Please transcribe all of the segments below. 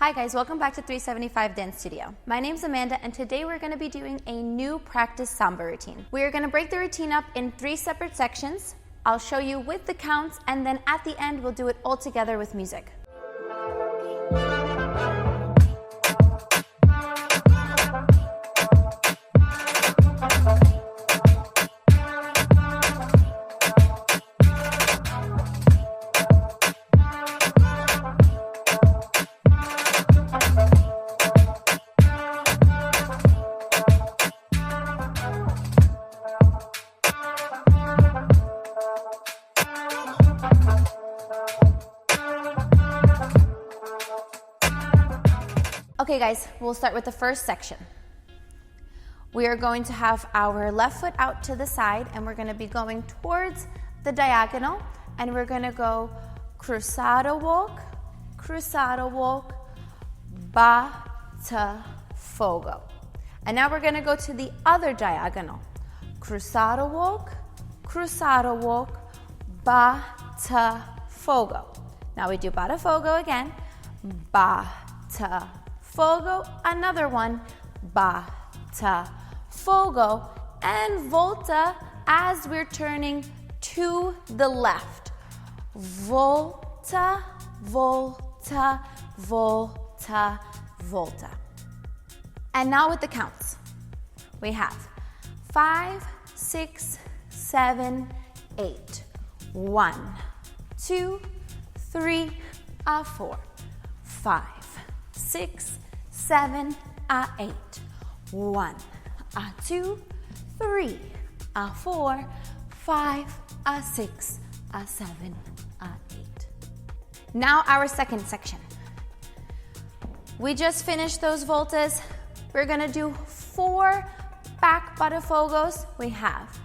Hi guys, welcome back to 375 Dance Studio. My name's Amanda and today we're going to be doing a new practice samba routine. We are going to break the routine up in 3 separate sections. I'll show you with the counts and then at the end we'll do it all together with music. Okay guys, we'll start with the first section. We are going to have our left foot out to the side and we're going to be going towards the diagonal and we're going to go cruzado walk, bata, fogo. And now we're going to go to the other diagonal. Cruzado walk, bata, fogo. Now we do bata, fogo again, bata, fogo, another one, bata, fogo, and volta as we're turning to the left. Volta, volta, volta, volta. And now with the counts. We have 5, 6, 7, 8. 1, 2, 3, 4, 5, 6, 7, 8. 1, 2, 3, 4, 5, 6, 7, 8. Now our second section. We just finished those voltas. We're gonna do 4 back batafogos. We have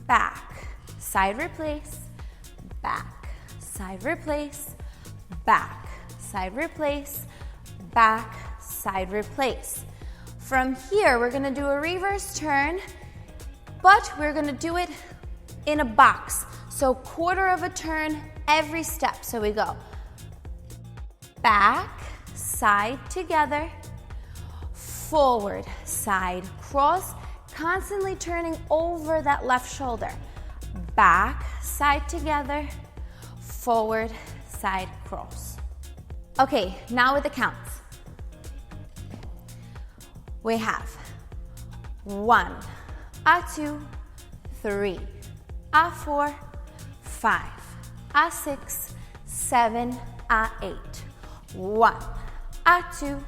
back, side replace, back, side replace, back, side replace, back, side replace. From here, we're gonna do a reverse turn, but we're gonna do it in a box. So quarter of a turn every step. So we go back, side together, forward, side, cross, constantly turning over that left shoulder. Back, side together, forward, side, cross. Okay, now with the counts. We have 1, 2, 3, 4, 5, 6, 7, 8. 1, 2,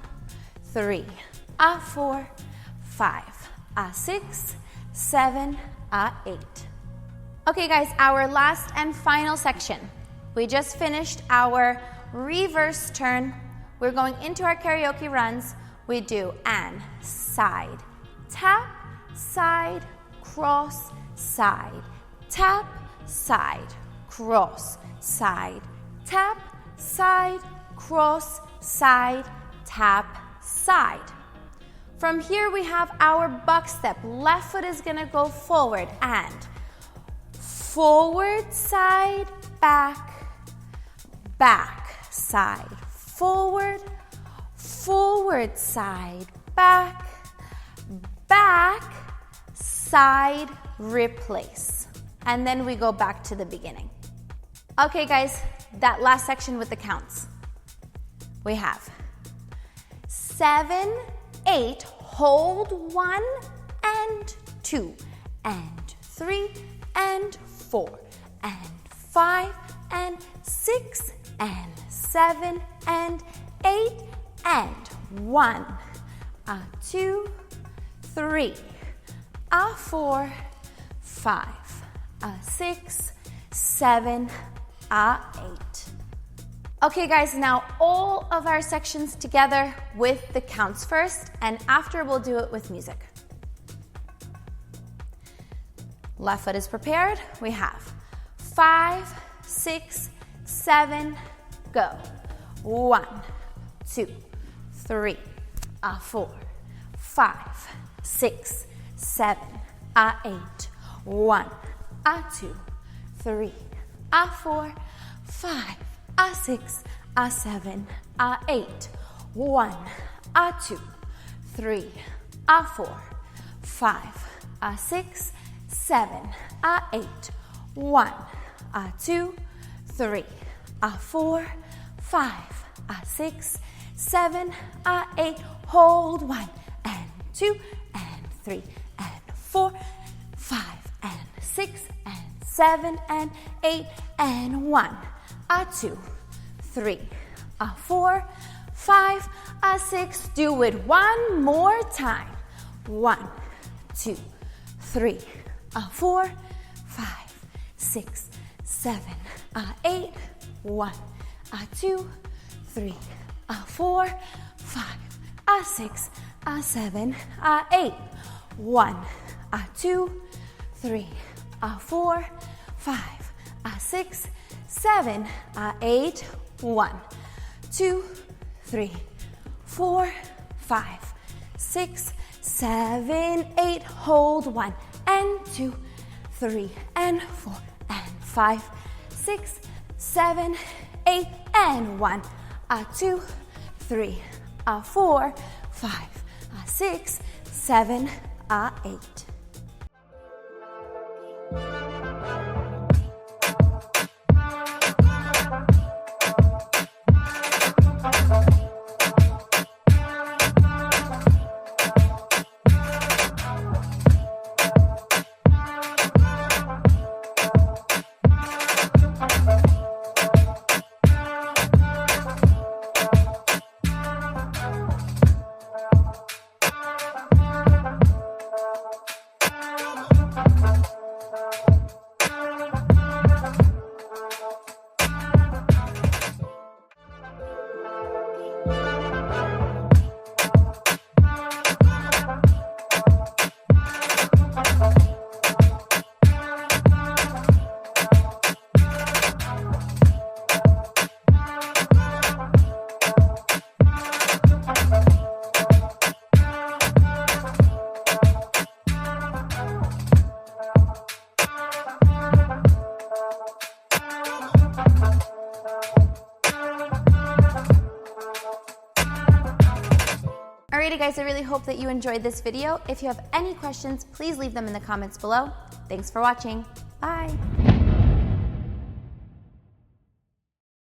3, 4, 5, 6, 7, 8. Okay guys, our last and final section. We just finished our reverse turn. We're going into our karaoke runs. We do an side, tap, side, cross, side, tap, side, cross, side, tap, side, cross, side, tap, side. From here we have our buck step. Left foot is gonna go forward and forward, side, back, back, side, forward, forward, side, back, back, side, replace. And then we go back to the beginning. Okay guys, that last section with the counts. We have 7, 8, hold 1 and 2 and 3 and 4 and 5 and 6 and 7 and 8 and 1, 2, 3, 4, 5, 6, 7, 8. Okay guys, now all of our sections together with the counts first, and after we'll do it with music. Left foot is prepared. We have 5, 6, 7, go. 1, 2, 3, 4, 5, 6, 7, 8. 1, 2, 3, 4, 5, 6, 7, 8. 1, a 2, 3, a 4, 5, a 6, 7, a 8, 1, a 2, 3, a 4, 5, a 6, 7, a 8, hold 1 and 2 and 3 and 4, 5 and 6 and 7 and 8 and 1, a 2, 3, a 4, 5, a 6. Do it one more time. 1, 2, 3, a 4, 5, 6, 7, a 8, 1, a 2, 3, a 4, 5, a 6, a 7, a 8, 1, a 2, 3, a 4, 5, a 6, 7, a 8, 1, 2, 3, 4, 5, 6, 7, 8, hold 1 and 2, 3 and 4 and 5, 6, 7, 8 and 1, a 2, 3, a 4, 5, a 6, 7, a 8. Alrighty guys, I really hope that you enjoyed this video. If you have any questions, please leave them in the comments below. Thanks for watching. Bye.